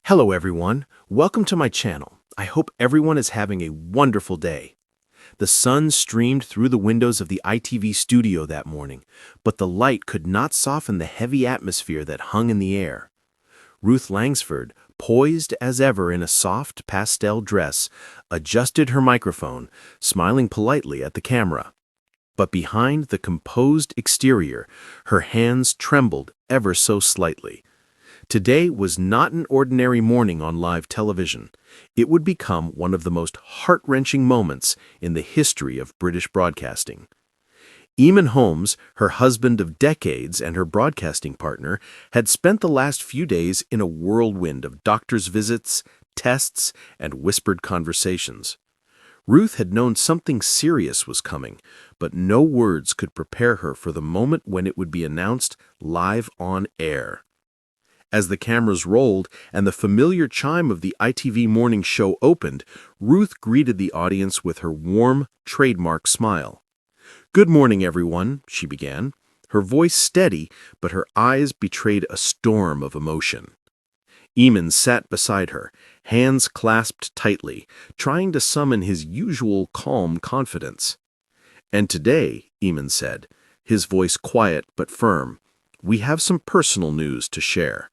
Hello everyone, welcome to my channel. I hope everyone is having a wonderful day. The sun streamed through the windows of the ITV studio that morning, but the light could not soften the heavy atmosphere that hung in the air. Ruth Langsford, poised as ever in a soft pastel dress, adjusted her microphone, smiling politely at the camera. But behind the composed exterior, her hands trembled ever so slightly. Today was not an ordinary morning on live television. It would become one of the most heart-wrenching moments in the history of British broadcasting. Eamonn Holmes, her husband of decades and her broadcasting partner, had spent the last few days in a whirlwind of doctor's visits, tests, and whispered conversations. Ruth had known something serious was coming, but no words could prepare her for the moment when it would be announced live on air. As the cameras rolled and the familiar chime of the ITV morning show opened, Ruth greeted the audience with her warm, trademark smile. "Good morning, everyone," she began, her voice steady, but her eyes betrayed a storm of emotion. Eamonn sat beside her, hands clasped tightly, trying to summon his usual calm confidence. "And today," Eamonn said, his voice quiet but firm, "we have some personal news to share."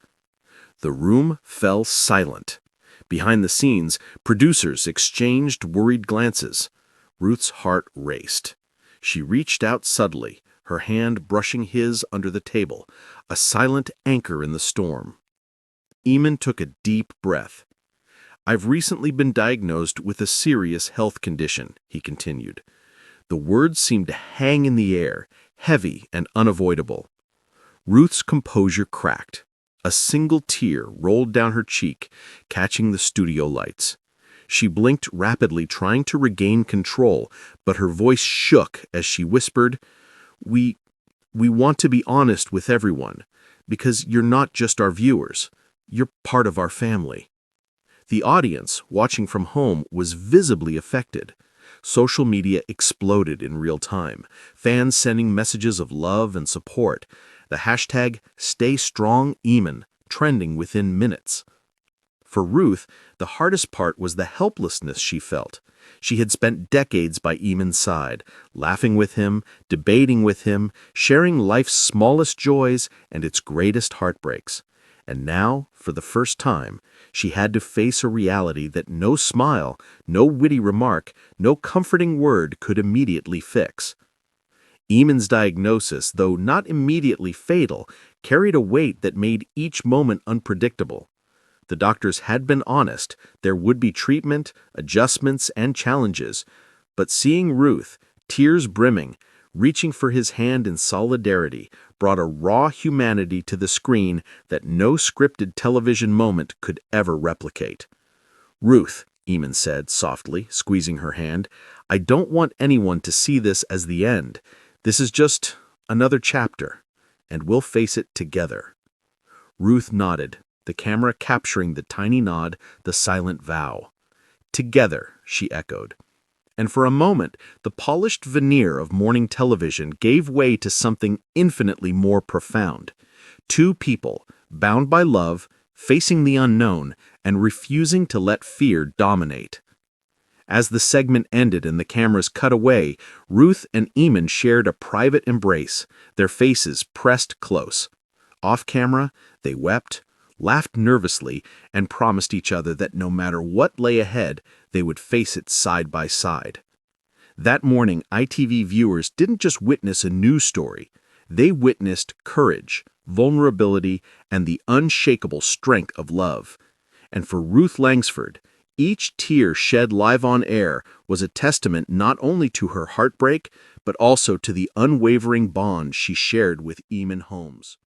The room fell silent. Behind the scenes, producers exchanged worried glances. Ruth's heart raced. She reached out subtly, her hand brushing his under the table, a silent anchor in the storm. Eamonn took a deep breath. "I've recently been diagnosed with a serious health condition," he continued. The words seemed to hang in the air, heavy and unavoidable. Ruth's composure cracked. A single tear rolled down her cheek, catching the studio lights. She blinked rapidly, trying to regain control, but her voice shook as she whispered, We want to be honest with everyone, because you're not just our viewers. You're part of our family." The audience, watching from home, was visibly affected. Social media exploded in real time, fans sending messages of love and support. The hashtag #StayStrongEamonn trending within minutes. For Ruth, the hardest part was the helplessness she felt. She had spent decades by Eamonn's side, laughing with him, debating with him, sharing life's smallest joys and its greatest heartbreaks. And now, for the first time, she had to face a reality that no smile, no witty remark, no comforting word could immediately fix. Eamonn's diagnosis, though not immediately fatal, carried a weight that made each moment unpredictable. The doctors had been honest. There would be treatment, adjustments, and challenges. But seeing Ruth, tears brimming, reaching for his hand in solidarity, brought a raw humanity to the screen that no scripted television moment could ever replicate. "Ruth," Eamonn said softly, squeezing her hand, "I don't want anyone to see this as the end. This is just another chapter, and we'll face it together." Ruth nodded, the camera capturing the tiny nod, the silent vow. "Together," she echoed. And for a moment, the polished veneer of morning television gave way to something infinitely more profound. Two people, bound by love, facing the unknown, and refusing to let fear dominate. As the segment ended and the cameras cut away, Ruth and Eamonn shared a private embrace, their faces pressed close. Off camera, they wept, laughed nervously, and promised each other that no matter what lay ahead, they would face it side by side. That morning, ITV viewers didn't just witness a news story. They witnessed courage, vulnerability, and the unshakable strength of love. And for Ruth Langsford, each tear shed live on air was a testament not only to her heartbreak, but also to the unwavering bond she shared with Eamonn Holmes.